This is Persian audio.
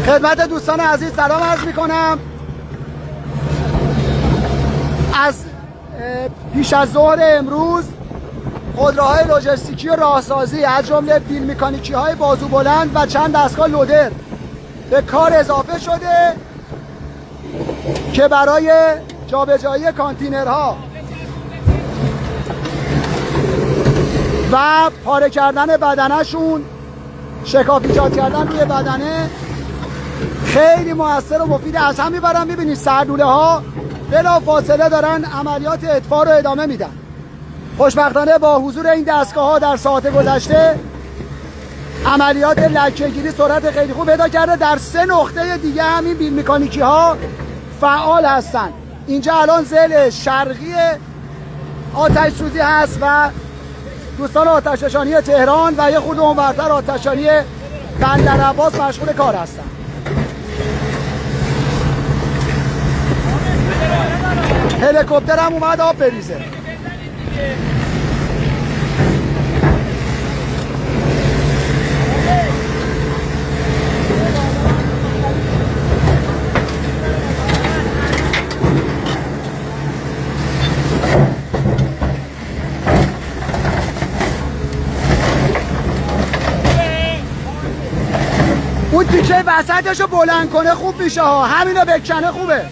خدمت دوستان عزیز سلام عرض میکنم. از پیش از ظهر امروز خودروهای لوجستیکی و راهسازی از جمله بیل مکانیکی های بازو بلند و چند دستگاه لودر به کار اضافه شده که برای جابجایی کانتینرها و پاره کردن بدنشون، شکاف ایجاد کردن روی بدنه خیلی موثر و مفید. از هم میبرن. میبینید سردوله ها بلا فاصله دارن عملیات اطفاء رو ادامه میدن. خوشبختانه با حضور این دستگاه ها در ساعت گذشته عملیات لکه‌گیری سرعت خیلی خوب پیدا کرده. در 3 نقطه دیگه همین بیل مکانیکی ها فعال هستن. اینجا الان ذیل شرقی آتش سوزی هست و دوستان آتش نشانی تهران و یه خورده اونورتر آتش نشانی بندرعباس مشغول کار هستن. هلیکوپتر هم اومد آب بریزه. اون تیکه وسطشو بلند کنه خوب میشه ها. همینو بکنه خوبه.